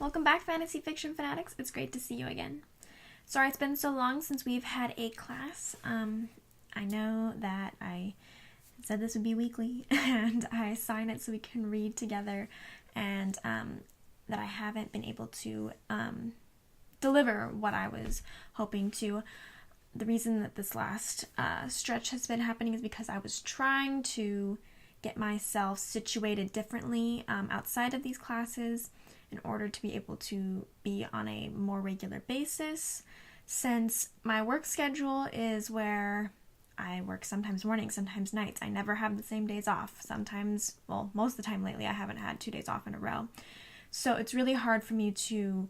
Welcome back, Fantasy Fiction Fanatics. It's great to see you again. Sorry it's been so long since we've had a class. I know that I said this would be weekly, and I sign it so we can read together, and that I haven't been able to deliver what I was hoping to. The reason that this last stretch has been happening is because I was trying to get myself situated differently outside of these classes in order to be able to be on a more regular basis, since my work schedule is where I work sometimes mornings, sometimes nights. I never have the same days off. Sometimes, well, most of the time lately, I haven't had 2 days off in a row. So it's really hard for me to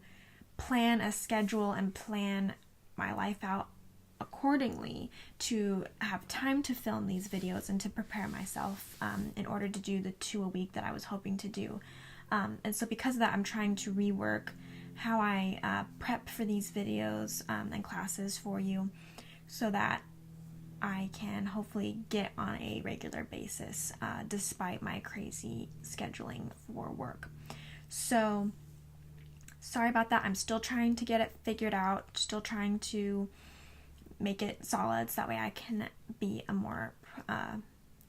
plan a schedule and plan my life out accordingly to have time to film these videos and to prepare myself in order to do the 2 a week that I was hoping to do. And so because of that, I'm trying to rework how I prep for these videos and classes for you so that I can hopefully get on a regular basis despite my crazy scheduling for work. So sorry about that. I'm still trying to get it figured out, still trying to make it solid so that way I can be a more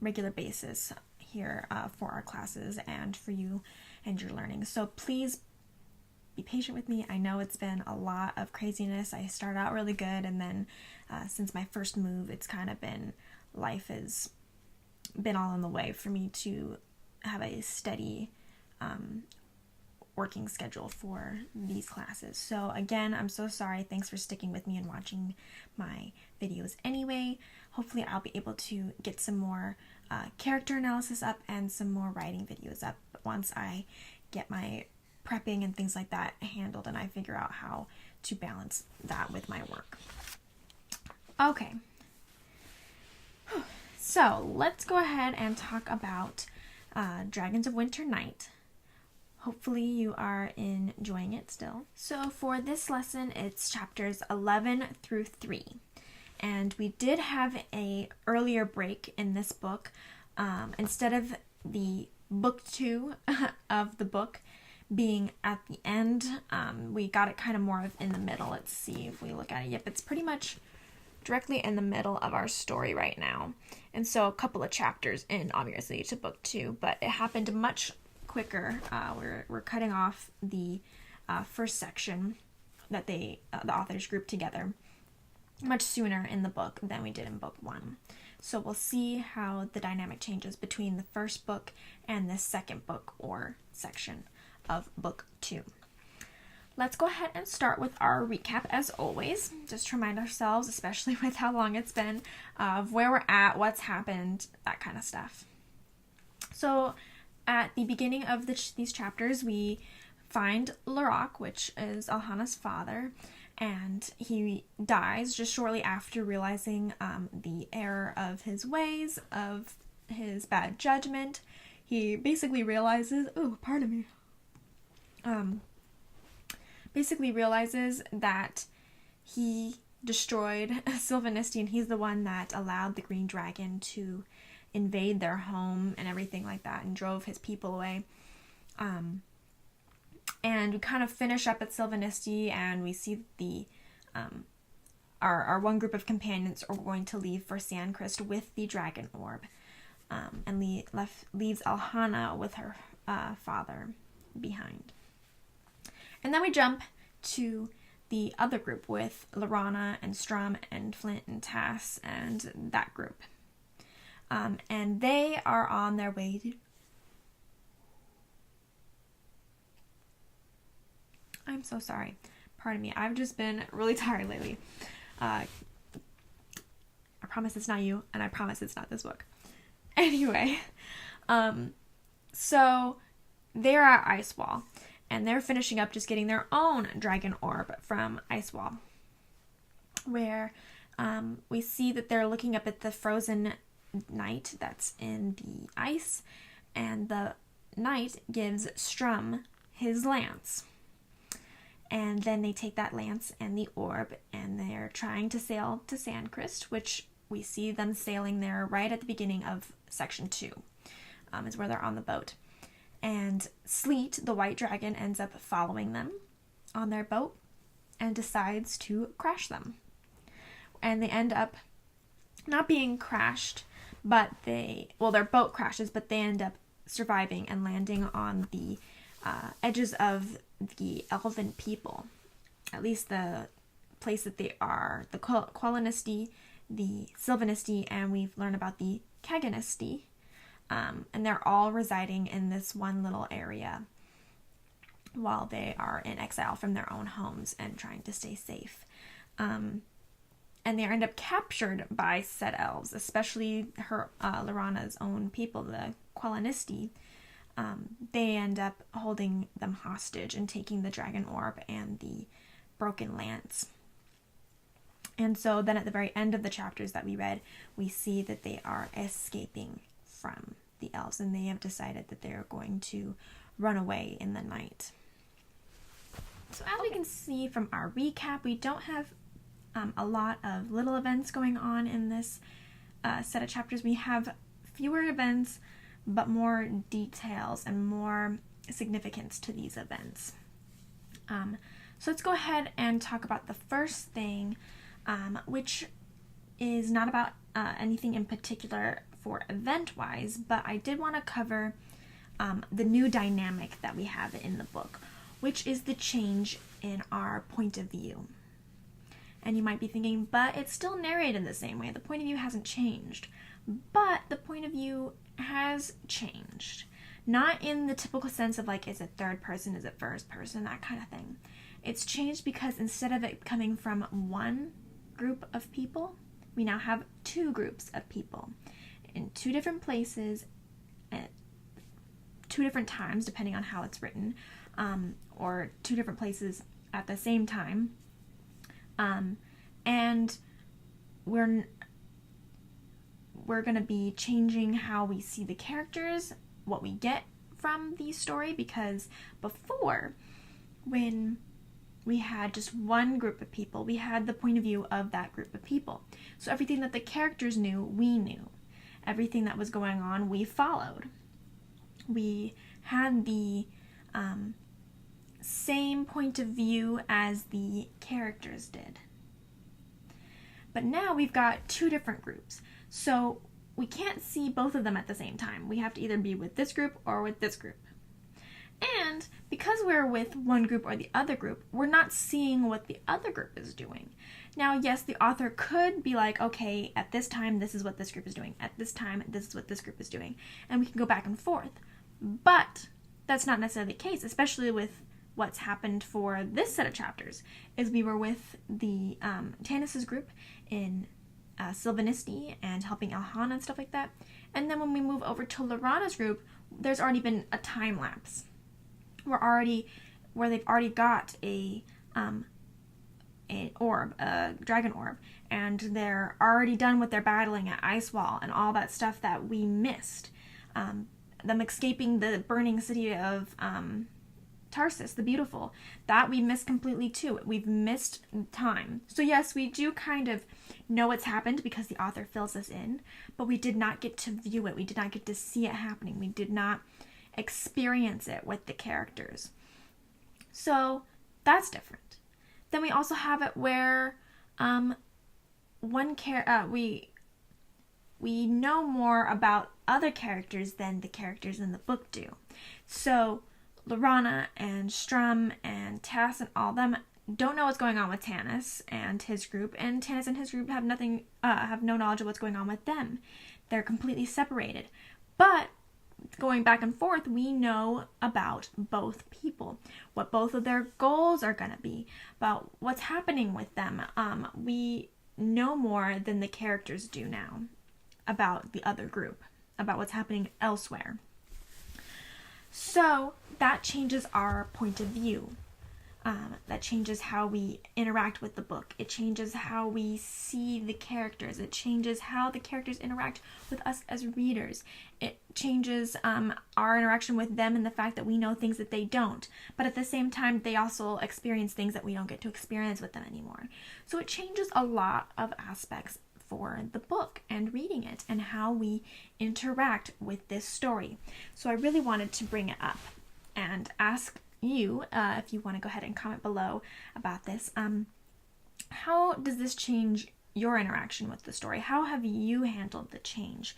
regular basis here for our classes and for you and your learning. So please be patient with me. I know it's been a lot of craziness. I started out really good, and then since my first move, it's kind of been, life has been all in the way for me to have a steady working schedule for these classes. So again, I'm so sorry. Thanks for sticking with me and watching my videos anyway. Hopefully I'll be able to get some more character analysis up and some more writing videos up once I get my prepping and things like that handled and I figure out how to balance that with my work. Okay, so let's go ahead and talk about Dragons of Winter Night. Hopefully you are enjoying it still. So for this lesson, it's chapters 11 through 3. And we did have a earlier break in this book. Instead of the book 2 of the book being at the end, we got it kind of more of in the middle. Let's see if we look at it. Yep, it's pretty much directly in the middle of our story right now. And so a couple of chapters in, obviously, to book 2, but it happened much quicker. We're cutting off the first section that the authors grouped together much sooner in the book than we did in book 1. So we'll see how the dynamic changes between the first book and the second book or section of book 2. Let's go ahead and start with our recap as always, just to remind ourselves, especially with how long it's been, of where we're at, what's happened, that kind of stuff. So at the beginning of these chapters, we find Larok, which is Alhana's father, and he dies just shortly after realizing the error of his ways, of his bad judgment. He basically realizes, basically realizes that he destroyed Sylvanesti, and he's the one that allowed the Green Dragon to invade their home and everything like that and drove his people away. And we kind of finish up at Sylvanesti, and we see the our one group of companions are going to leave for Sandcrest with the dragon orb, and leaves Alhana with her father behind. And then we jump to the other group with Lorana and Strum and Flint and Tass and that group. And they are on their way to... I'm so sorry. Pardon me. I've just been really tired lately. I promise it's not you, and I promise it's not this book. Anyway, so they're at Icewall, and they're finishing up just getting their own dragon orb from Icewall, where we see that they're looking up at the frozen knight that's in the ice, and the knight gives Strum his lance. And then they take that lance and the orb, and they're trying to sail to Sandcrest, which we see them sailing there right at the beginning of section 2, is where they're on the boat. And Sleet, the white dragon, ends up following them on their boat and decides to crash them. And they end up not being crashed, but their boat crashes, but they end up surviving and landing on the edges of the elven people. At least the place that they are, the Qualinisti, the Sylvanisti, and we've learned about the Kaganisti. And they're all residing in this one little area while they are in exile from their own homes and trying to stay safe. And they end up captured by said elves, especially Lorana's own people, the Qualinisti. They end up holding them hostage and taking the dragon orb and the broken lance. And so then at the very end of the chapters that we read, we see that they are escaping from the elves, and they have decided that they're going to run away in the night. So as we can see from our recap, we don't have a lot of little events going on in this set of chapters. We have fewer events, but more details and more significance to these events. So let's go ahead and talk about the first thing, which is not about anything in particular for event-wise, but I did want to cover the new dynamic that we have in the book, which is the change in our point of view. And you might be thinking, but it's still narrated the same way. The point of view hasn't changed. But the point of view has changed. Not in the typical sense of like, is it third person, is it first person, that kind of thing. It's changed because instead of it coming from one group of people, we now have two groups of people in two different places at two different times, depending on how it's written, or two different places at the same time. And we're going to be changing how we see the characters, what we get from the story, because before, when we had just one group of people, we had the point of view of that group of people. So everything that the characters knew, we knew. Everything that was going on, we followed. We had the same point of view as the characters did. But now we've got two different groups. So we can't see both of them at the same time. We have to either be with this group or with this group. And because we're with one group or the other group, we're not seeing what the other group is doing. Now, yes, the author could be like, okay, at this time, this is what this group is doing. At this time, this is what this group is doing. And we can go back and forth. But that's not necessarily the case, especially with what's happened for this set of chapters, is we were with the Tanis's group in Sylvanisti and helping Elhan and stuff like that. And then when we move over to Lorana's group, there's already been a time lapse. Where they've already got an orb, a dragon orb, and they're already done with their battling at Icewall and all that stuff that we missed. Them escaping the burning city of Tarsus, the Beautiful, that we missed completely too. We've missed time. So yes, we do kind of know what's happened because the author fills us in, but we did not get to view it. We did not get to see it happening. We did not experience it with the characters. So that's different. Then we also have it where we know more about other characters than the characters in the book do. So Lorana and Strum and Tass and all them don't know what's going on with Tanis and his group, and Tanis and his group have no knowledge of what's going on with them. They're completely separated. But going back and forth, we know about both people, what both of their goals are going to be, about what's happening with them. We know more than the characters do now about the other group, about what's happening elsewhere. So that changes our point of view. That changes how we interact with the book. It changes how we see the characters. It changes how the characters interact with us as readers. It changes our interaction with them and the fact that we know things that they don't. But at the same time, they also experience things that we don't get to experience with them anymore. So it changes a lot of aspects for the book and reading it and how we interact with this story. So I really wanted to bring it up and ask you, if you want to go ahead and comment below about this, how does this change your interaction with the story? How have you handled the change?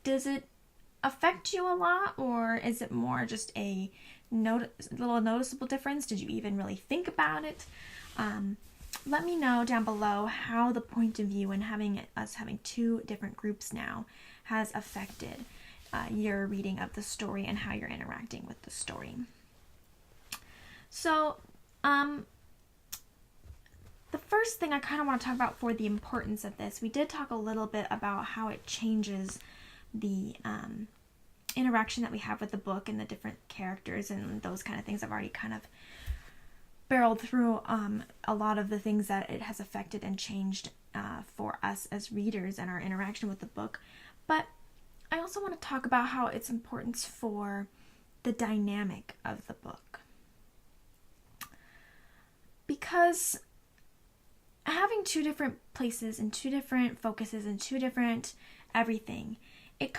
Does it affect you a lot, or is it more just a little noticeable difference? Did you even really think about it? Let me know down below how the point of view and us having two different groups now has affected your reading of the story and how you're interacting with the story. So, the first thing I kind of want to talk about for the importance of this, we did talk a little bit about how it changes the interaction that we have with the book and the different characters and those kind of things. I've already kind of barreled through a lot of the things that it has affected and changed for us as readers and our interaction with the book. But I also want to talk about how its importance for the dynamic of the book. Because having two different places and two different focuses and two different everything, it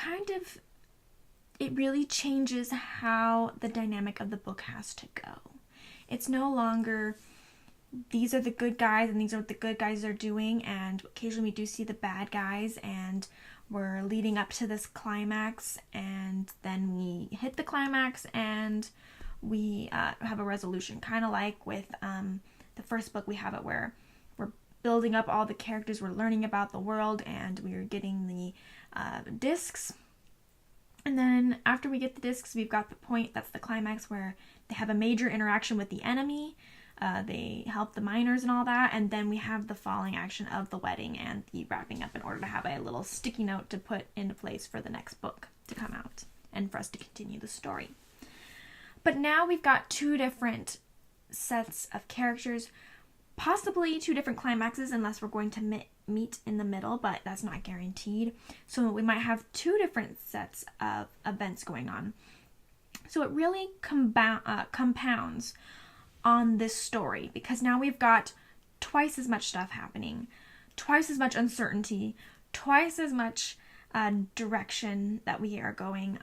really changes how the dynamic of the book has to go. It's no longer, these are the good guys and these are what the good guys are doing, and occasionally we do see the bad guys and we're leading up to this climax, and then we hit the climax and we have a resolution. Kind of like with the first book, we have it where we're building up all the characters, we're learning about the world, and we're getting the discs. And then after we get the discs, we've got the point, that's the climax, where they have a major interaction with the enemy. They help the miners and all that. And then we have the falling action of the wedding and the wrapping up in order to have a little sticky note to put into place for the next book to come out and for us to continue the story. But now we've got two different sets of characters, possibly two different climaxes unless we're going to meet in the middle, but that's not guaranteed. So we might have two different sets of events going on. So it really compounds on this story, because now we've got twice as much stuff happening, twice as much uncertainty, twice as much direction that we are going,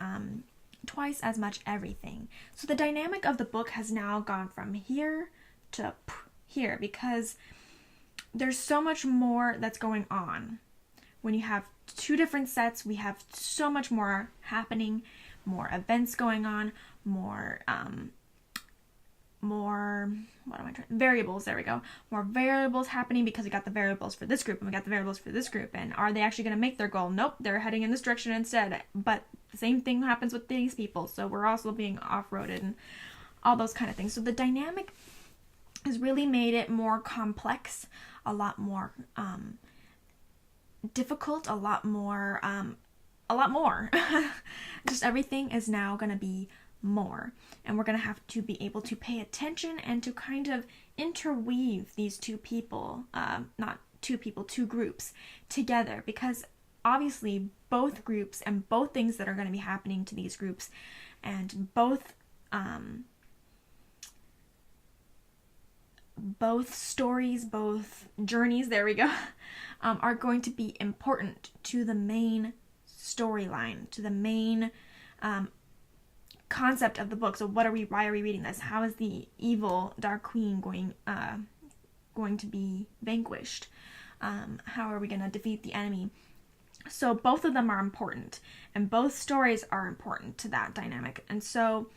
twice as much everything. So the dynamic of the book has now gone from here to here, because there's so much more that's going on. When you have two different sets, we have so much more happening, more events going on, more variables, there we go. More variables happening, because we got the variables for this group and we got the variables for this group. And are they actually going to make their goal? Nope, they're heading in this direction instead. But the same thing happens with these people, so we're also being off-roaded and all those kind of things. So the dynamic has really made it more complex, a lot more difficult, a lot more. Just everything is now going to be more, and we're going to have to be able to pay attention and to kind of interweave these two groups together, because obviously both groups and both things that are going to be happening to these groups and both stories, both journeys, there we go, are going to be important to the main storyline, to the main concept of the book. So why are we reading this? How is the evil Dark Queen going to be vanquished? How are we going to defeat the enemy? So both of them are important, and both stories are important to that dynamic. And so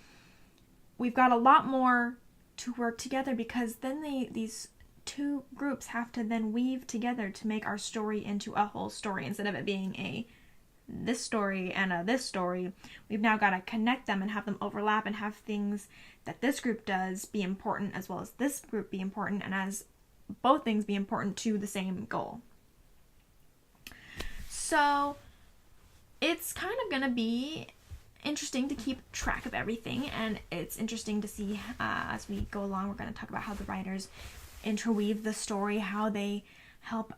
we've got a lot more to work together, because then these two groups have to then weave together to make our story into a whole story, instead of it being this story and this story. We've now got to connect them and have them overlap and have things that this group does be important as well as this group be important, and as both things be important to the same goal. So it's kind of going to be interesting to keep track of everything, and it's interesting to see as we go along. We're going to talk about how the writers interweave the story, how they help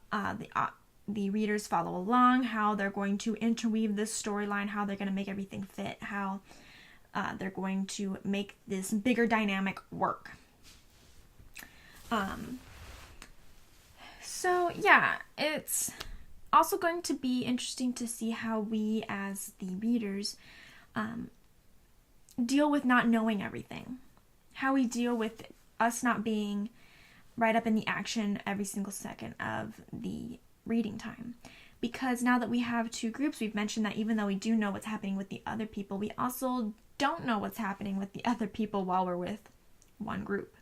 the readers follow along, how they're going to interweave this storyline, how they're going to make everything fit, how they're going to make this bigger dynamic work. So yeah, it's also going to be interesting to see how we as the readers deal with not knowing everything. How we deal with us not being right up in the action every single second of the reading time. Because now that we have two groups, we've mentioned that even though we do know what's happening with the other people, we also don't know what's happening with the other people while we're with one group.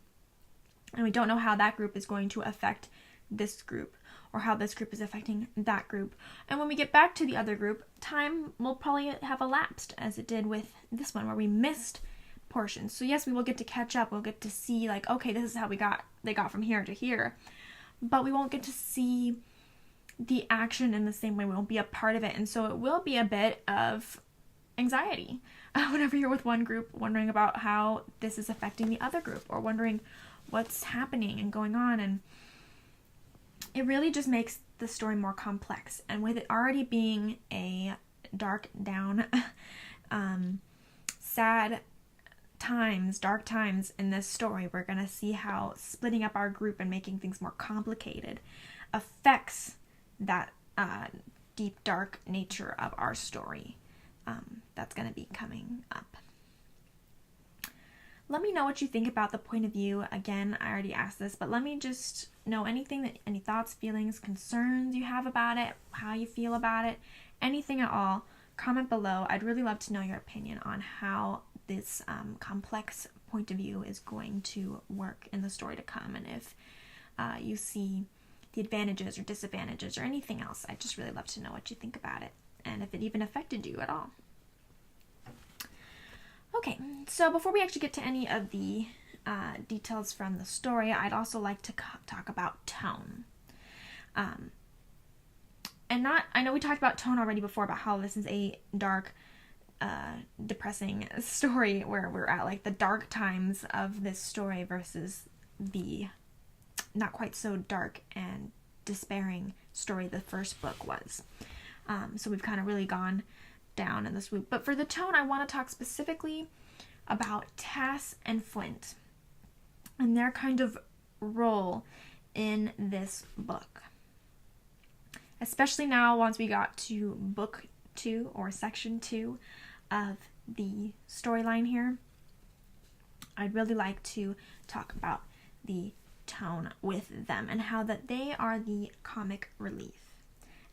And we don't know how that group is going to affect this group, or how this group is affecting that group. And when we get back to the other group, time will probably have elapsed, as it did with this one, where we missed portions. So yes, we will get to catch up. We'll get to see, like, okay, this is how they got from here to here. But we won't get to see the action in the same way. We won't be a part of it. And so it will be a bit of anxiety whenever you're with one group, wondering about how this is affecting the other group, or wondering what's happening and going on. And it really just makes the story more complex. And with it already being a dark down, sad times, dark times in this story, we're going to see how splitting up our group and making things more complicated affects that deep, dark nature of our story. That's going to be coming up. Let me know what you think about the point of view. Again, I already asked this, but let me just know any thoughts, feelings, concerns you have about it, how you feel about it, anything at all. Comment below. I'd really love to know your opinion on how this complex point of view is going to work in the story to come, and if you see the advantages or disadvantages or anything else. I'd just really love to know what you think about it, and if it even affected you at all. Okay, so before we actually get to any of the details from the story, I'd also like to talk about tone. I know we talked about tone already before, about how this is a dark, depressing story, where we're at like the dark times of this story versus the not quite so dark and despairing story the first book was. So we've kind of really gone down in the swoop. But for the tone, I want to talk specifically about Tass and Flint and their kind of role in this book. Especially now, once we got to book 2 or section 2 of the storyline here, I'd really like to talk about the tone with them and how that they are the comic relief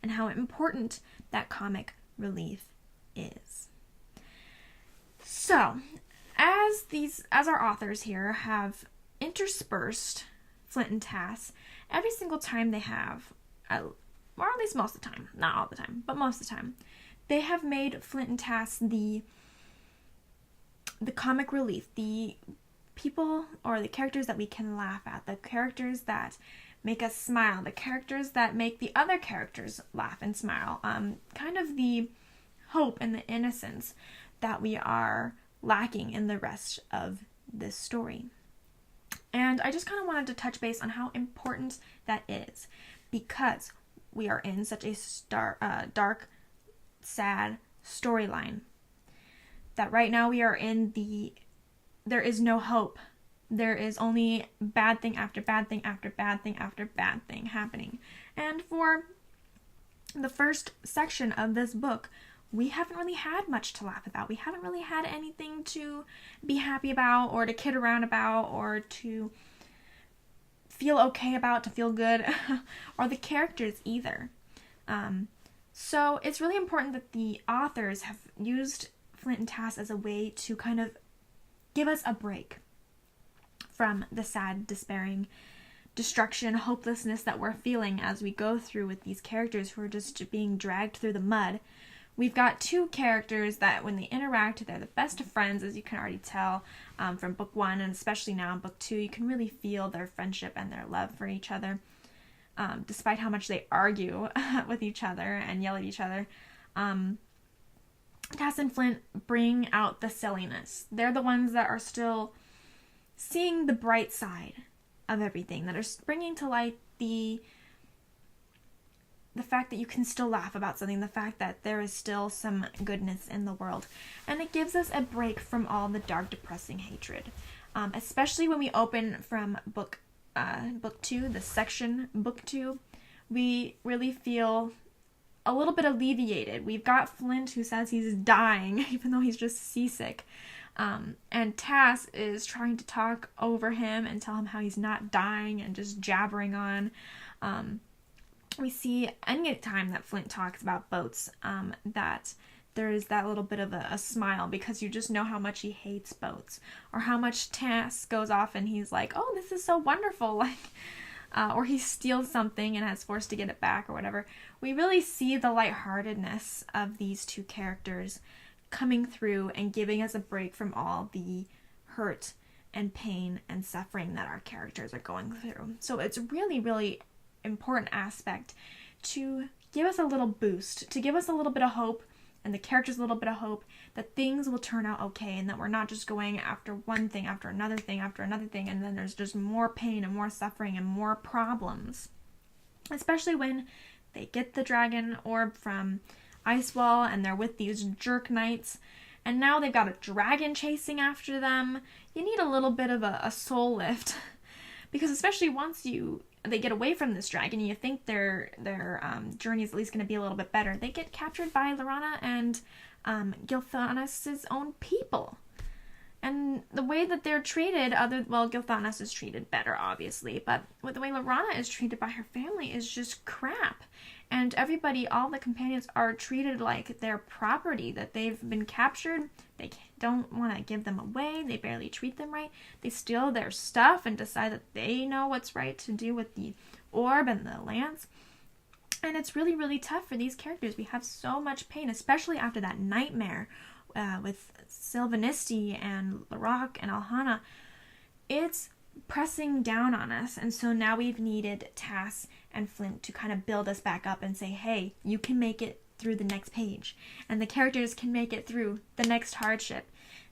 and how important that comic relief is. So, as our authors here have interspersed Flint and Tass every single time they have, or at least most of the time, not all the time, but most of the time, they have made Flint and Tass the comic relief, the people or the characters that we can laugh at, the characters that make us smile, the characters that make the other characters laugh and smile, kind of the hope and the innocence that we are lacking in the rest of this story. And I just kind of wanted to touch base on how important that is, because we are in such a dark, sad storyline that right now we are in there is no hope. There is only bad thing after bad thing after bad thing after bad thing happening. And for the first section of this book, we haven't really had much to laugh about. We haven't really had anything to be happy about, or to kid around about, or to feel okay about, to feel good, or the characters either. So it's really important that the authors have used Flint and Tass as a way to kind of give us a break from the sad, despairing destruction, hopelessness that we're feeling as we go through with these characters who are just being dragged through the mud. We've got two characters that when they interact, they're the best of friends, as you can already tell from book 1, and especially now in book 2, you can really feel their friendship and their love for each other, despite how much they argue with each other and yell at each other. Tass and Flint bring out the silliness. They're the ones that are still seeing the bright side of everything, that are bringing to light the fact that you can still laugh about something, the fact that there is still some goodness in the world. And it gives us a break from all the dark, depressing hatred. Especially when we open from book 2, the section book 2, we really feel a little bit alleviated. We've got Flint who says he's dying, even though he's just seasick. And Tass is trying to talk over him and tell him how he's not dying and just jabbering on. We see any time that Flint talks about boats, that there's that little bit of a smile, because you just know how much he hates boats, or how much Tass goes off and he's like, oh, this is so wonderful, like, or he steals something and has forced to get it back or whatever. We really see the lightheartedness of these two characters coming through and giving us a break from all the hurt and pain and suffering that our characters are going through. So it's really, really important aspect to give us a little boost, to give us a little bit of hope, and the characters a little bit of hope that things will turn out okay, and that we're not just going after one thing after another thing after another thing, and then there's just more pain and more suffering and more problems. Especially when they get the dragon orb from Icewall and they're with these jerk knights, and now they've got a dragon chasing after them. You need a little bit of a soul lift, because especially once they get away from this dragon, you think their journey is at least going to be a little bit better. They get captured by Laurana and Gilthanas' own people. And the way that they're treated, Gilthanas is treated better, obviously, but the way Laurana is treated by her family is just crap. And everybody, all the companions, are treated like their property, that they've been captured. They don't want to give them away. They barely treat them right. They steal their stuff and decide that they know what's right to do with the orb and the lance. And it's really, really tough for these characters. We have so much pain, especially after that nightmare with Sylvanisti and Larok and Alhana. It's pressing down on us, and so now we've needed Tass and Flint to kind of build us back up and say, hey, you can make it through the next page, and the characters can make it through the next hardship.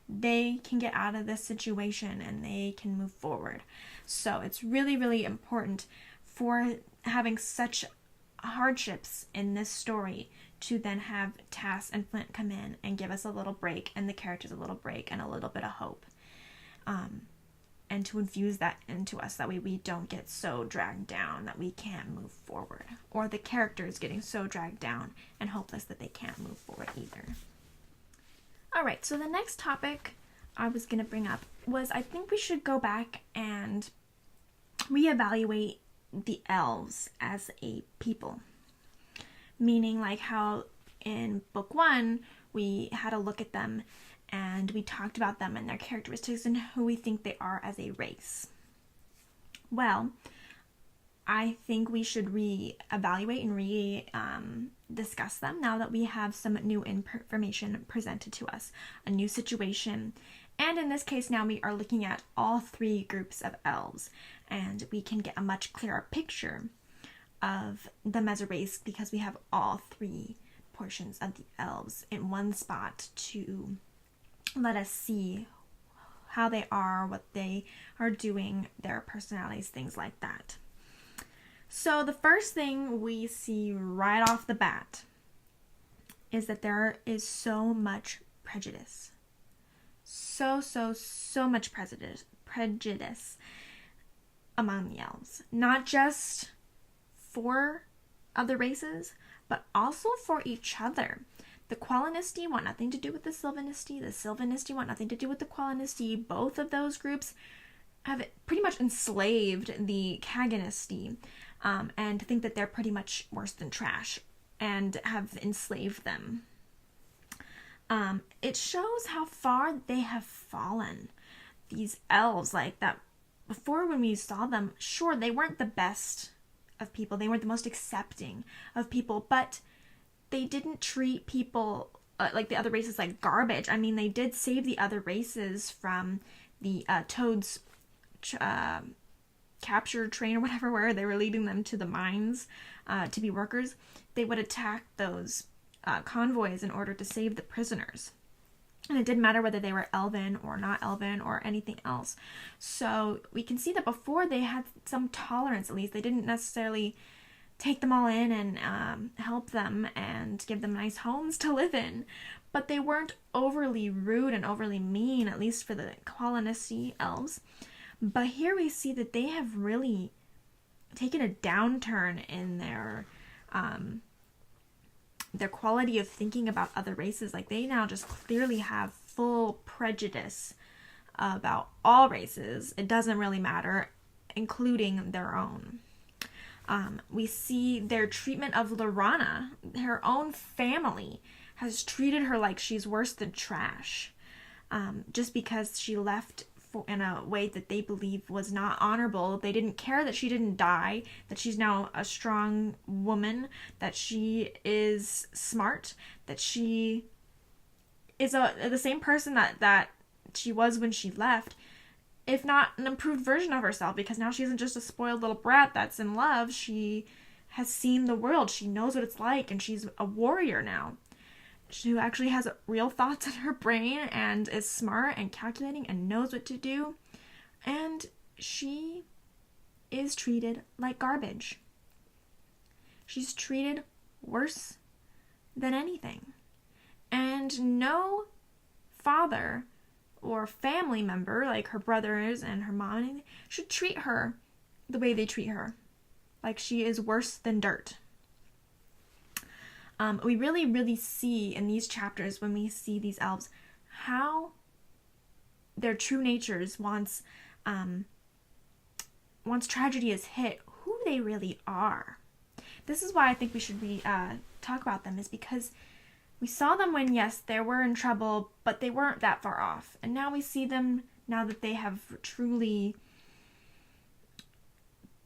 They can get out of this situation and they can move forward. So it's really, really important for having such hardships in this story to then have Tass and Flint come in and give us a little break, and the characters a little break and a little bit of hope. And to infuse that into us, that way we don't get so dragged down that we can't move forward, or the characters getting so dragged down and hopeless that they can't move forward either. Alright, so the next topic I was going to bring up was, I think we should go back and reevaluate the elves as a people. Meaning like how in book 1 we had a look at them and we talked about them and their characteristics and who we think they are as a race. Well, I think we should re-evaluate and discuss them now that we have some new information presented to us, a new situation. And in this case now we are looking at all 3 groups of elves, and we can get a much clearer picture of them as a race because we have all 3 portions of the elves in one spot to let us see how they are, what they are doing, their personalities, things like that. So the first thing we see right off the bat is that there is so much prejudice. So much prejudice among the elves. Not just for other races, but also for each other. The Qualinisti want nothing to do with the Sylvanisti. The Sylvanisti want nothing to do with the Qualinisti. Both of those groups have pretty much enslaved the Kaganisti, and think that they're pretty much worse than trash, and have enslaved them. It shows how far they have fallen. These elves, like that, before when we saw them, sure, they weren't the best of people. They weren't the most accepting of people, but they didn't treat people like the other races like garbage. I mean, they did save the other races from the Toads capture train or whatever, where they were leading them to the mines to be workers. They would attack those convoys in order to save the prisoners. And it didn't matter whether they were elven or not elven or anything else. So we can see that before they had some tolerance, at least. They didn't necessarily take them all in and help them and give them nice homes to live in. But they weren't overly rude and overly mean, at least for the Qualinisti elves. But here we see that they have really taken a downturn in their their quality of thinking about other races. Like, they now just clearly have full prejudice about all races. It doesn't really matter, including their own. We see their treatment of Lorana. Her own family has treated her like she's worse than trash, just because she left in a way that they believe was not honorable. They didn't care that she didn't die, that she's now a strong woman, that she is smart, that she is the same person that she was when she left, if not an improved version of herself, because now she isn't just a spoiled little brat that's in love. She has seen the world. She knows what it's like, and she's a warrior now. She actually has real thoughts in her brain and is smart and calculating and knows what to do. And she is treated like garbage. She's treated worse than anything. And no father or family member, like her brothers and her mom, should treat her the way they treat her. Like she is worse than dirt. We really, really see in these chapters, when we see these elves, how their true natures, once tragedy is hit, who they really are. This is why I think we should talk about them, is because we saw them when, yes, they were in trouble, but they weren't that far off. And now we see them, now that they have truly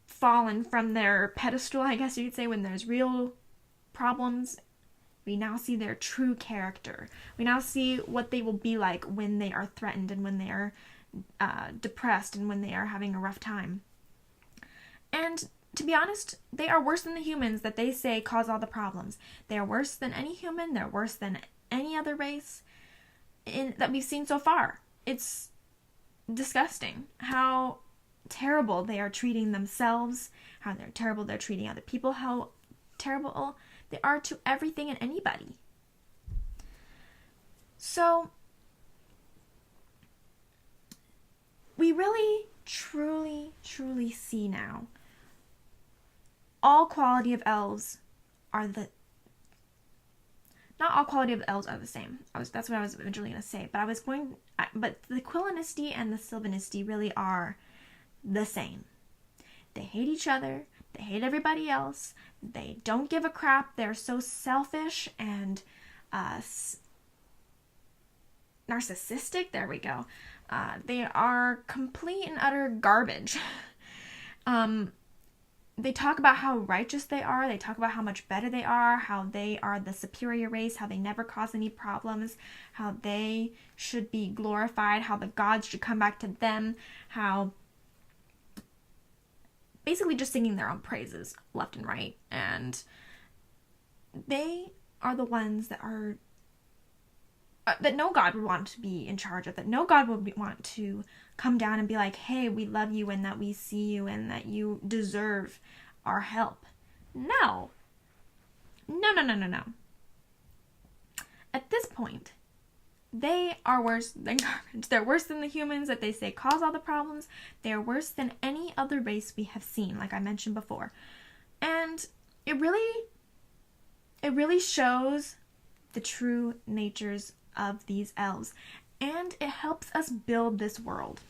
fallen from their pedestal, I guess you could say, when there's real problems. We now see their true character. We now see what they will be like when they are threatened and when they are depressed and when they are having a rough time. And to be honest, they are worse than the humans that they say cause all the problems. They are worse than any human. They're worse than any other race that we've seen so far. It's disgusting how terrible they are treating themselves, how terrible they're treating other people, how terrible they are to everything and anybody. So, we really, truly, truly see now all quality of elves are not all quality of elves are the same. That's what I was originally going to say, but the Quillinisti and the Sylvanisti really are the same. They hate each other. They hate everybody else. They don't give a crap. They're so selfish and narcissistic. There we go. They are complete and utter garbage. They talk about how righteous they are. They talk about how much better they are, how they are the superior race, how they never cause any problems, how they should be glorified, how the gods should come back to them, how basically just singing their own praises left and right. And they are the ones that are that no God would want to be in charge of, that no God would want to come down and be like, hey, we love you and that we see you and that you deserve our help. No. No. At this point, they are worse than garbage. They're worse than the humans that they say cause all the problems. They are worse than any other race we have seen, like I mentioned before. And it really shows the true natures of these elves. And it helps us build this world.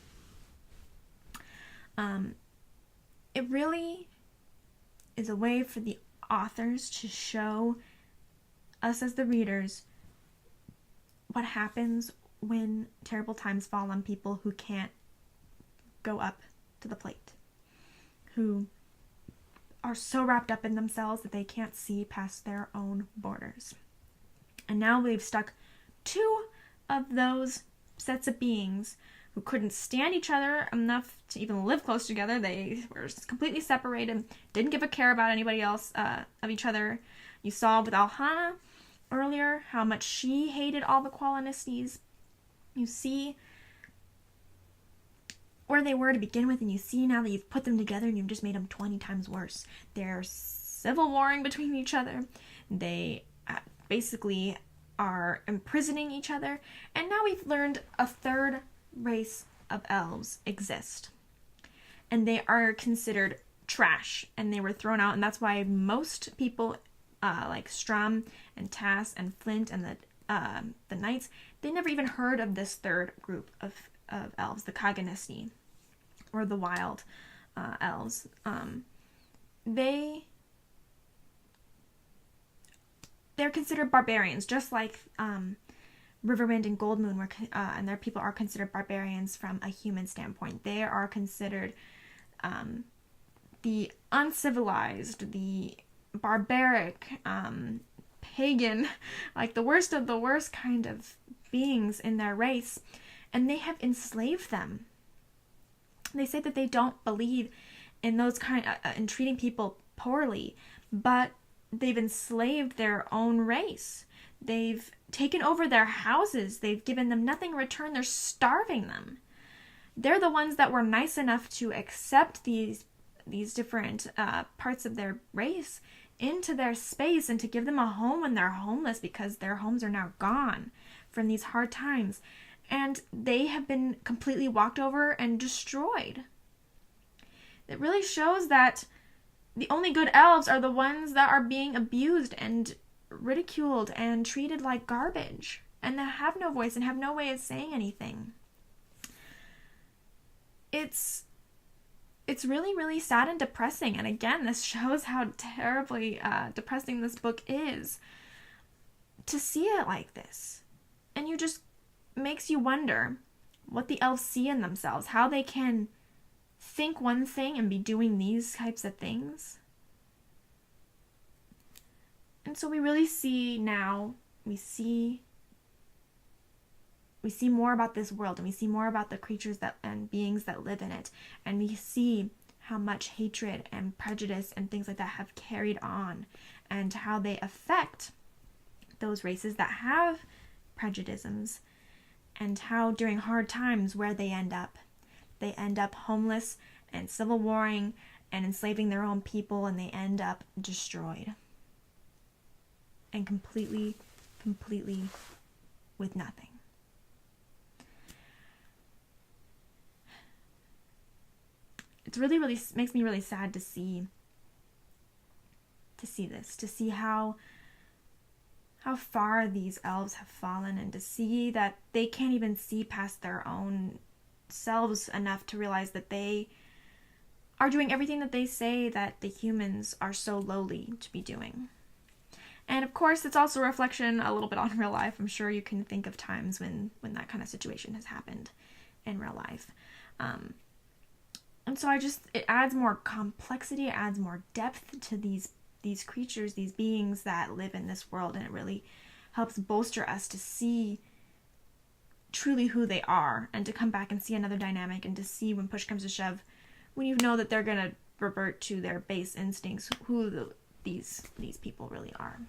It really is a way for the authors to show us as the readers what happens when terrible times fall on people who can't go up to the plate, who are so wrapped up in themselves that they can't see past their own borders. And now we've stuck two of those sets of beings who couldn't stand each other enough to even live close together. They were completely separated, didn't give a care about anybody else, of each other. You saw with Alhana earlier how much she hated all the Quillinistis. You see where they were to begin with, and you see now that you've put them together and you've just made them 20 times worse. They're civil warring between each other. They basically are imprisoning each other. And now we've learned a third race of elves exist. And they are considered trash. And they were thrown out. And that's why most people like Strum and Tass and Flint and the knights, they never even heard of this third group of elves, the Kaganistni, or the wild elves. They're considered barbarians, just like Riverwind and Goldmoon were, and their people are considered barbarians from a human standpoint. They are considered the uncivilized, the barbaric, pagan, like the worst of the worst kind of beings in their race, and they have enslaved them. They say that they don't believe in those in treating people poorly, but they've enslaved their own race. They've taken over their houses. They've given them nothing in return. They're starving them. They're the ones that were nice enough to accept these different parts of their race into their space and to give them a home when they're homeless, because their homes are now gone from these hard times. And they have been completely walked over and destroyed. It really shows that the only good elves are the ones that are being abused and ridiculed and treated like garbage, and that have no voice and have no way of saying anything. It's really, really sad and depressing. And again, this shows how terribly depressing this book is to see it like this. And you just makes you wonder what the elves see in themselves, how they can think one thing and be doing these types of things. And so we really see now, we see more about this world, and we see more about the creatures and beings that live in it, and we see how much hatred and prejudice and things like that have carried on, and how they affect those races that have prejudices, and how during hard times where they end up homeless and civil warring and enslaving their own people, and they end up destroyed and completely with nothing. It's really makes me really sad to see this, to see how far these elves have fallen, and to see that they can't even see past their own selves enough to realize that they are doing everything that they say that the humans are so lowly to be doing. And of course, it's also a reflection a little bit on real life. I'm sure you can think of times when that kind of situation has happened in real life. And so it adds more complexity, it adds more depth to these creatures, these beings that live in this world, and it really helps bolster us to see truly who they are, and to come back and see another dynamic, and to see when push comes to shove, when you know that they're going to revert to their base instincts, who these people really are.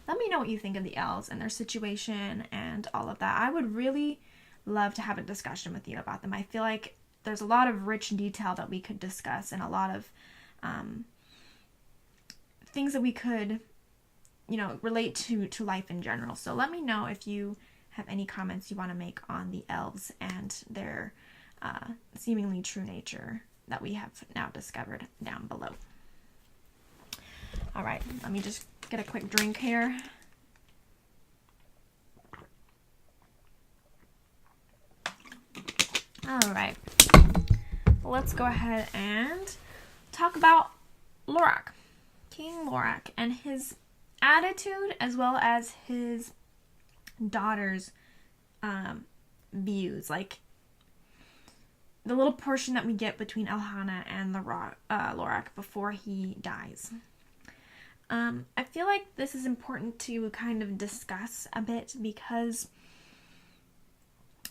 Let me know what you think of the elves and their situation and all of that. I would really love to have a discussion with you about them. I feel like there's a lot of rich detail that we could discuss, and a lot of things that we could, relate to life in general. So let me know if you have any comments you want to make on the elves and their seemingly true nature that we have now discovered down below. All right, let me just get a quick drink here. All right, let's go ahead and talk about Lorak, King Lorak, and his attitude, as well as his daughter's views, like the little portion that we get between Elhana and Lorak before he dies. I feel like this is important to kind of discuss a bit, because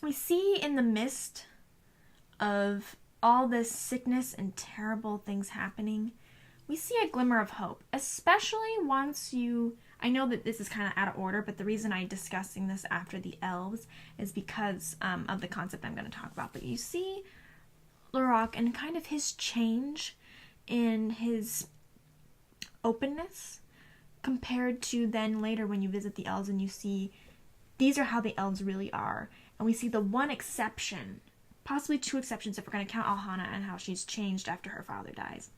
we see in the midst of all this sickness and terrible things happening, we see a glimmer of hope, especially once I know that this is kind of out of order, but the reason I'm discussing this after the elves is because of the concept I'm going to talk about. But you see Lorak and kind of his change in his openness compared to then later when you visit the elves and you see these are how the elves really are. And we see the one exception, possibly two exceptions if we're going to count Elhana, and how she's changed after her father dies.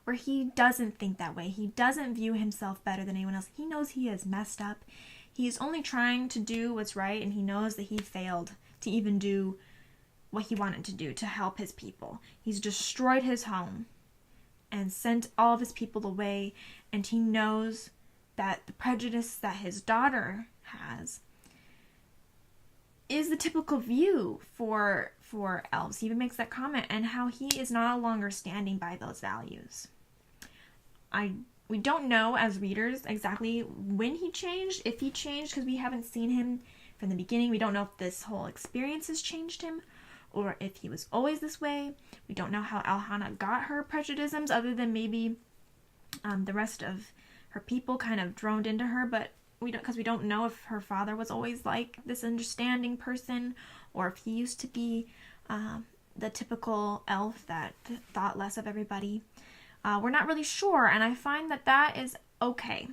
where he doesn't think that way. He doesn't view himself better than anyone else. He knows he is messed up. He's only trying to do what's right, and he knows that he failed to even do what he wanted to do to help his people. He's destroyed his home and sent all of his people away, and he knows that the prejudice that his daughter has is the typical view for elves. He even makes that comment, and how he is no longer standing by those values. We don't know as readers exactly when he changed, if he changed, because we haven't seen him from the beginning. We don't know if this whole experience has changed him, or if he was always this way. We don't know how Elhana got her prejudices, other than maybe the rest of her people kind of droned into her, but we don't know if her father was always like this understanding person, or if he used to be the typical elf that thought less of everybody. We're not really sure, and I find that is okay.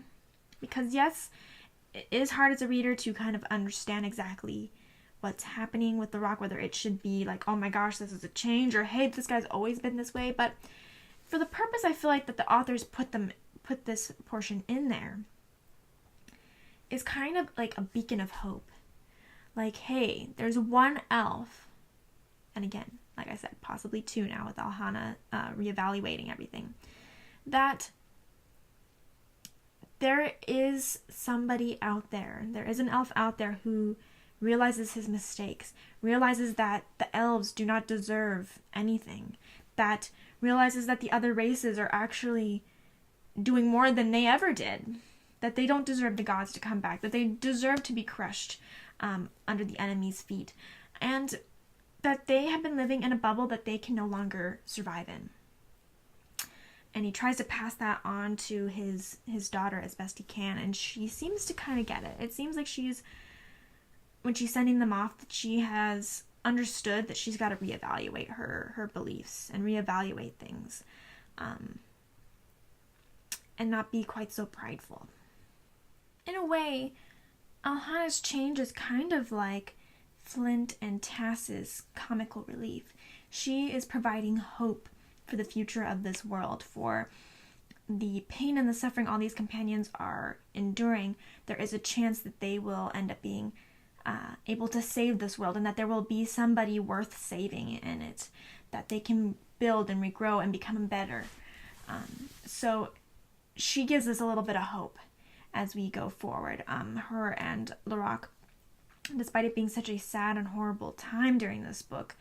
Because yes, it is hard as a reader to kind of understand exactly what's happening with the rock, whether it should be like, oh my gosh, this is a change, or hey, this guy's always been this way. But for the purpose, I feel like that the authors put this portion in there is kind of like a beacon of hope. Like, hey, there's one elf, and again, like I said, possibly two now with Elhana reevaluating everything, that there is somebody out there. There is an elf out there who realizes his mistakes, realizes that the elves do not deserve anything, that realizes that the other races are actually doing more than they ever did, that they don't deserve the gods to come back, that they deserve to be crushed under the enemy's feet, and that they have been living in a bubble that they can no longer survive in. And he tries to pass that on to his daughter as best he can, and she seems to kind of get it. It seems like when she's sending them off, that she has understood that she's got to reevaluate her beliefs and reevaluate things, and not be quite so prideful. In a way, Elhana's change is kind of like Flint and Tass's comical relief. She is providing hope for the future of this world, for the pain and the suffering all these companions are enduring. There is a chance that they will end up being able to save this world, and that there will be somebody worth saving in it, that they can build and regrow and become better. So she gives us a little bit of hope as we go forward. Her and Loraq, despite it being such a sad and horrible time during this book,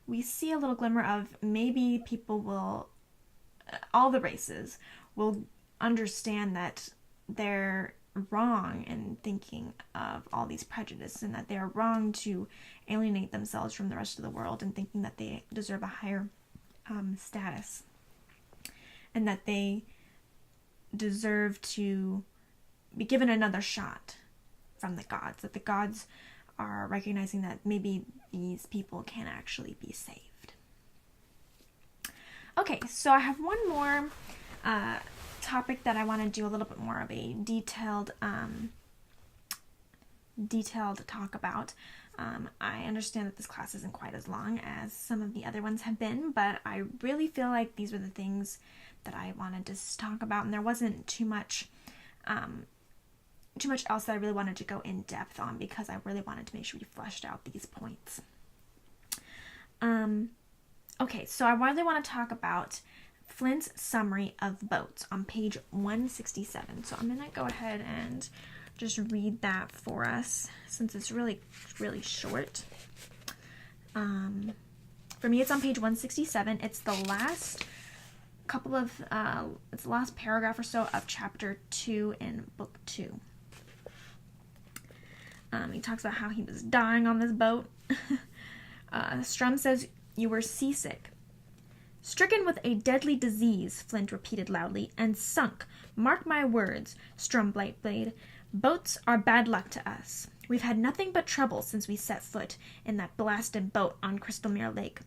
we see a little glimmer of maybe people will, all the races, will understand that they're wrong in thinking of all these prejudices, and that they're wrong to alienate themselves from the rest of the world and thinking that they deserve a higher status, and that they deserve to be given another shot from the gods, that the gods are recognizing that maybe these people can actually be saved. Okay, so I have one more topic that I want to do a little bit more of a detailed talk about. I understand that this class isn't quite as long as some of the other ones have been, but I really feel like these were the things that I wanted to talk about, and there wasn't too much else that I really wanted to go in depth on, because I really wanted to make sure we fleshed out these points. Okay, so I really want to talk about Flint's summary of boats on page 167. So I'm going to go ahead and just read that for us, since it's really, really short. For me, it's on page 167. It's the last it's the last paragraph or so of chapter 2 in book 2. He talks about how he was dying on this boat. Strum says, "You were seasick." "Stricken with a deadly disease," Flint repeated loudly, "and sunk. Mark my words, Strum Blightblade. Boats are bad luck to us. We've had nothing but trouble since we set foot in that blasted boat on Crystalmere Lake.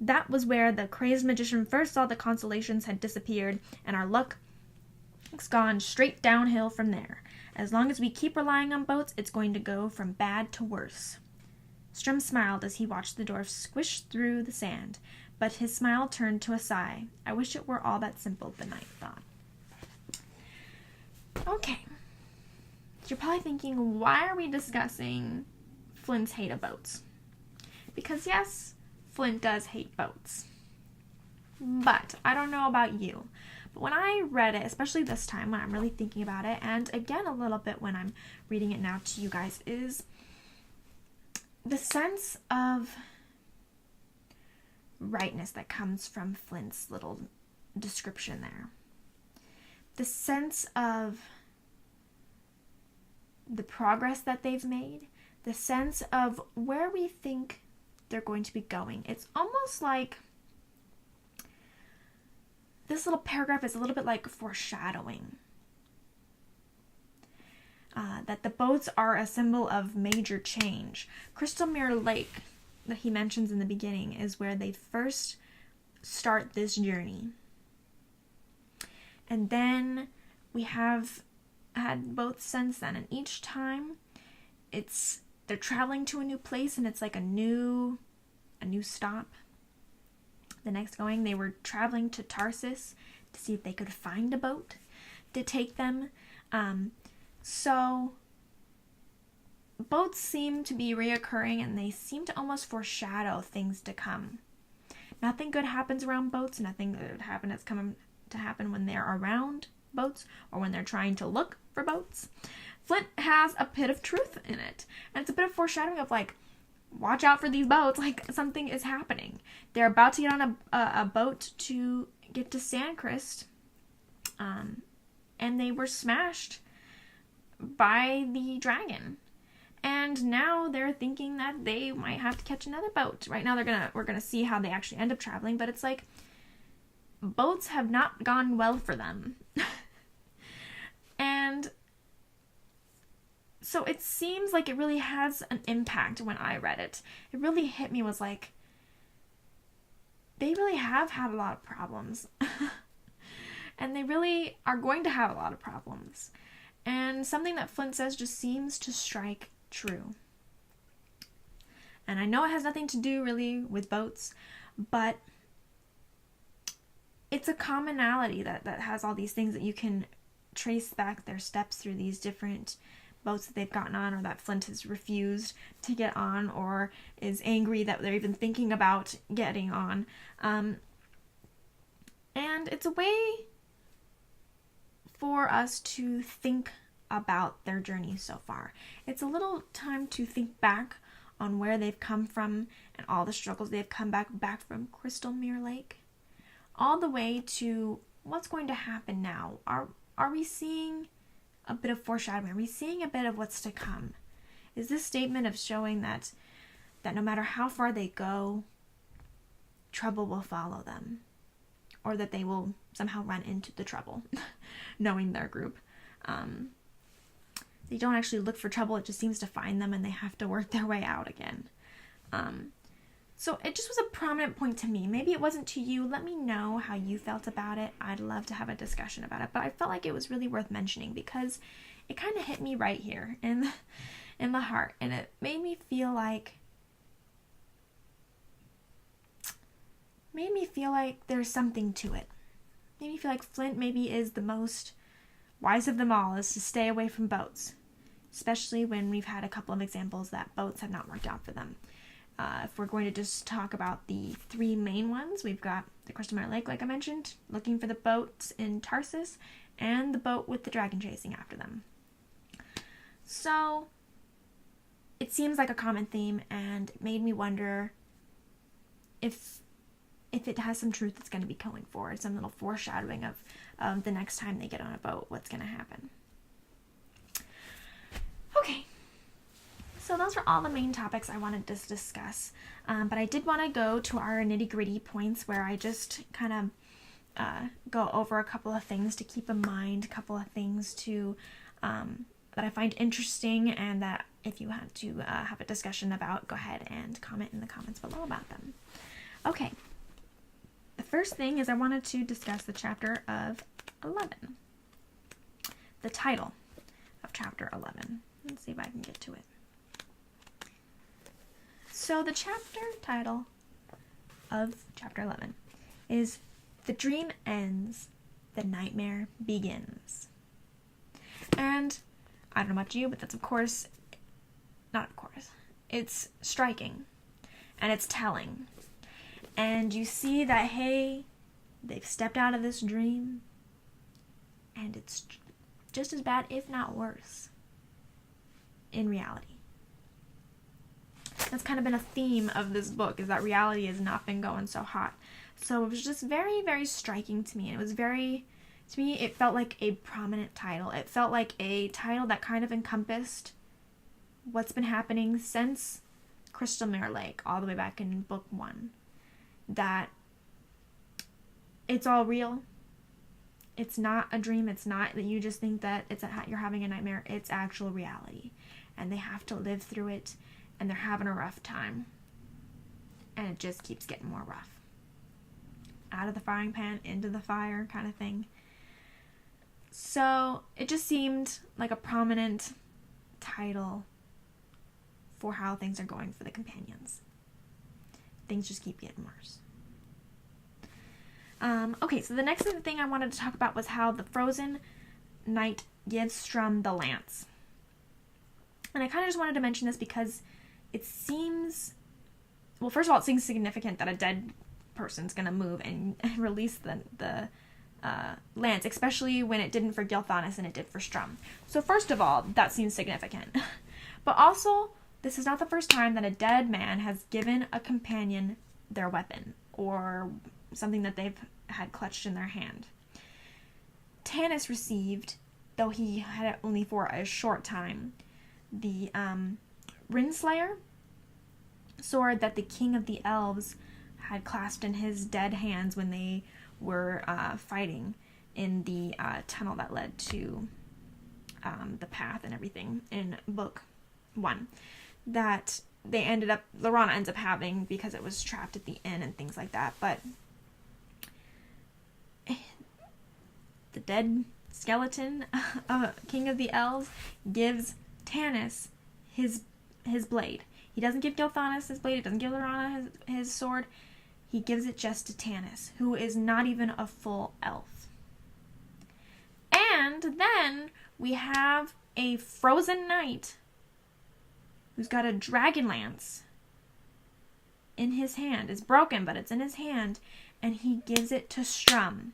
That was where the crazed magician first saw the constellations had disappeared, and our luck's gone straight downhill from there. As long as we keep relying on boats, it's going to go from bad to worse." Strum smiled as he watched the dwarf squish through the sand, but his smile turned to a sigh. I wish it were all that simple, the knight thought. Okay. So you're probably thinking, why are we discussing Flint's hate of boats? Because yes, Flint does hate boats. But I don't know about you, but when I read it, especially this time when I'm really thinking about it, and again a little bit when I'm reading it now to you guys, is the sense of rightness that comes from Flint's little description there. The sense of the progress that they've made, the sense of where we think they're going to be going. It's almost like this little paragraph is a little bit like foreshadowing. That the boats are a symbol of major change. Crystal Mirror Lake, that he mentions in the beginning, is where they first start this journey. And then we have had boats since then, and each time they're traveling to a new place, and it's like a new stop. The next going, they were traveling to Tarsus to see if they could find a boat to take them. So boats seem to be reoccurring, and they seem to almost foreshadow things to come. Nothing good happens around boats. Nothing good is coming to happen when they're around boats or when they're trying to look for boats. Flint has a bit of truth in it, and it's a bit of foreshadowing of like, watch out for these boats, like something is happening. They're about to get on a boat to get to Sandcrest, and they were smashed by the dragon. And now they're thinking that they might have to catch another boat. Right now we're gonna see how they actually end up traveling, but it's like boats have not gone well for them. And so it seems like it really has an impact when I read it. It really hit me, was like, they really have had a lot of problems. And they really are going to have a lot of problems. And something that Flint says just seems to strike true. And I know it has nothing to do really with boats, but it's a commonality that has all these things that you can trace back their steps through these different boats that they've gotten on, or that Flint has refused to get on, or is angry that they're even thinking about getting on. And it's a way for us to think about their journey so far. It's a little time to think back on where they've come from and all the struggles they've come back from Crystal Mirror Lake, all the way to what's going to happen now. Are we seeing a bit of foreshadowing? Are we seeing a bit of what's to come? Is this statement of showing that no matter how far they go, trouble will follow them, or that they will somehow run into the trouble, knowing their group? They don't actually look for trouble, it just seems to find them, and they have to work their way out again. So it just was a prominent point to me. Maybe it wasn't to you. Let me know how you felt about it. I'd love to have a discussion about it. But I felt like it was really worth mentioning because it kind of hit me right here in the heart. And it made me feel like there's something to it. Made me feel like Flint maybe is the most wise of them all, is to stay away from boats. Especially when we've had a couple of examples that boats have not worked out for them. If we're going to just talk about the three main ones, we've got the Crystal Mirror Lake, like I mentioned, looking for the boats in Tarsus, and the boat with the dragon chasing after them. So, it seems like a common theme, and it made me wonder if it has some truth that's going to be going forward, some little foreshadowing of the next time they get on a boat, what's going to happen. Okay. So those are all the main topics I wanted to discuss, but I did want to go to our nitty-gritty points where I just kind of go over a couple of things to keep in mind, a couple of things to that I find interesting, and that if you want to have a discussion about, go ahead and comment in the comments below about them. Okay, the first thing is I wanted to discuss the chapter of 11, the title of chapter 11. Let's see if I can get to it. So the chapter title of chapter 11 is "The Dream Ends, the Nightmare Begins." And I don't know about you, but that's it's striking and it's telling. And you see that, hey, they've stepped out of this dream and it's just as bad, if not worse, in reality. That's kind of been a theme of this book, is that reality has not been going so hot. So it was just very, very striking to me. And to me, it felt like a prominent title. It felt like a title that kind of encompassed what's been happening since Crystal Mirror Lake, all the way back in book 1. That it's all real. It's not a dream. It's not that you just think that you're having a nightmare. It's actual reality. And they have to live through it. And they're having a rough time. And it just keeps getting more rough. Out of the frying pan, into the fire kind of thing. So it just seemed like a prominent title for how things are going for the companions. Things just keep getting worse. Okay, so the next thing I wanted to talk about was how the frozen knight gives Strum the lance. And I kind of just wanted to mention this because it seems, well, first of all, it seems significant that a dead person's going to move and release the lance, especially when it didn't for Gilthanas and it did for Strum. So first of all, that seems significant. But also, this is not the first time that a dead man has given a companion their weapon or something that they've had clutched in their hand. Tanis received, though he had it only for a short time, the Rinslayer sword that the king of the elves had clasped in his dead hands when they were fighting in the tunnel that led to the path and everything in book 1. That Lorana ends up having because it was trapped at the inn and things like that. But the dead skeleton, king of the elves, gives Tanis his blade. He doesn't give Gilthanas his blade. He doesn't give Lorana his sword. He gives it just to Tanis, who is not even a full elf. And then we have a frozen knight who's got a dragon lance in his hand. It's broken, but it's in his hand, and he gives it to Strum.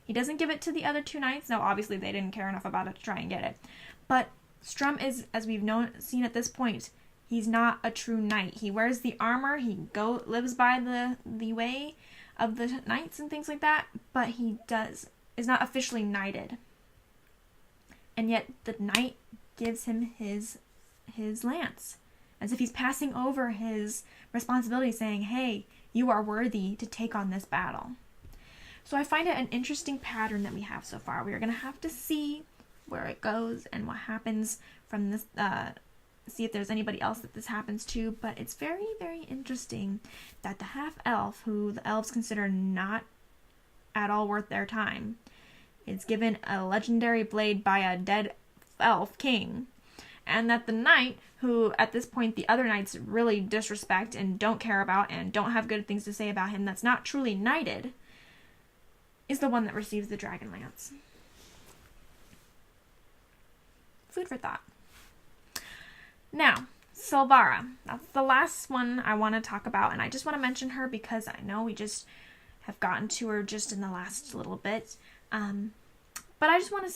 He doesn't give it to the other 2 knights. No, obviously they didn't care enough about it to try and get it. But Strum is, as we've seen at this point, he's not a true knight. He wears the armor. He lives by the way of the knights and things like that. But he is not officially knighted. And yet the knight gives him his lance, as if he's passing over his responsibility, saying, hey, you are worthy to take on this battle. So I find it an interesting pattern that we have so far. We are going to have to see where it goes and what happens from this, see if there's anybody else that this happens to, but it's very, very interesting that the half-elf, who the elves consider not at all worth their time, is given a legendary blade by a dead elf king, and that the knight, who at this point the other knights really disrespect and don't care about and don't have good things to say about him, that's not truly knighted, is the one that receives the dragon lance. Food for thought. Now, Silvara. That's the last one I want to talk about, and I just want to mention her because I know we just have gotten to her just in the last little bit. But I just want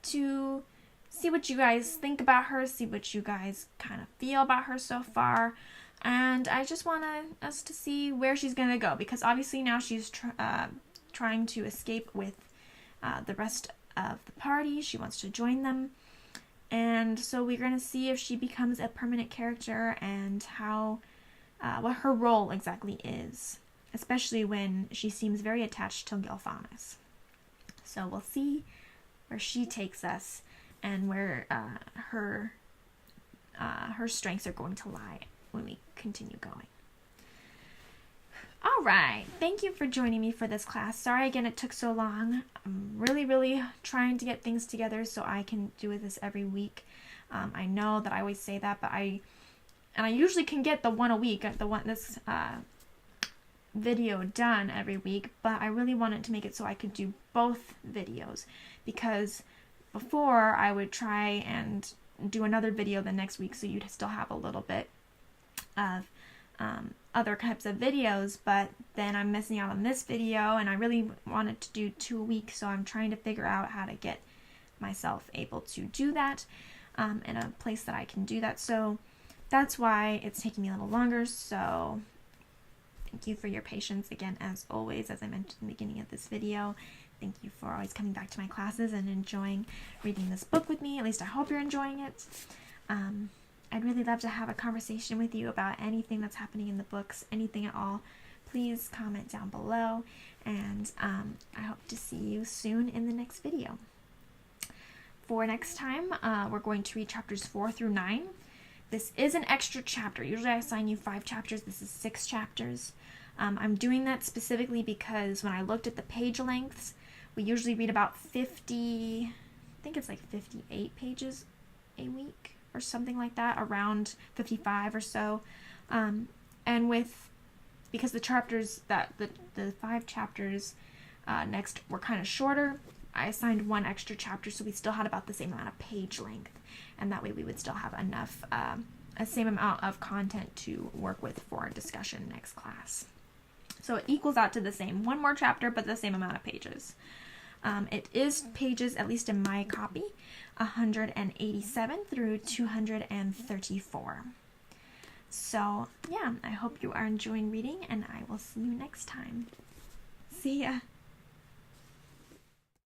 to see what you guys think about her, see what you guys kind of feel about her so far, and I just want us to see where she's going to go, because obviously now she's trying to escape with the rest of the party. She wants to join them. And so we're going to see if she becomes a permanent character and how, what her role exactly is, especially when she seems very attached to Gilthanas. So we'll see where she takes us and where her strengths are going to lie when we continue going. All right, thank you for joining me for this class. Sorry again it took so long. I'm really, really trying to get things together so I can do this every week. I know that I always say that, but I And I usually can get the one a week, this video done every week, but I really wanted to make it so I could do both videos, because before I would try and do another video the next week so you'd still have a little bit of other types of videos, but then I'm missing out on this video, and I really wanted to do 2 a week, so I'm trying to figure out how to get myself able to do that in a place that I can do that. So that's why it's taking me a little longer. So thank you for your patience again, as always, as I mentioned in the beginning of this video. Thank you for always coming back to my classes and enjoying reading this book with me. At least I hope you're enjoying it. I'd really love to have a conversation with you about anything that's happening in the books, anything at all. Please comment down below, and I hope to see you soon in the next video. For next time, we're going to read chapters 4 through 9. This is an extra chapter. Usually I assign you 5 chapters. This is 6 chapters. I'm doing that specifically because when I looked at the page lengths, we usually read about 50, I think it's like 58 pages a week or something like that, around 55 or so. And because the chapters, the 5 chapters next were kind of shorter, I assigned 1 extra chapter, so we still had about the same amount of page length, and that way we would still have enough, a same amount of content to work with for our discussion next class. So it equals out to the same, 1 more chapter, but the same amount of pages. It is pages, at least in my copy, 187 through 234. So yeah, I hope you are enjoying reading, and I will see you next time. See ya!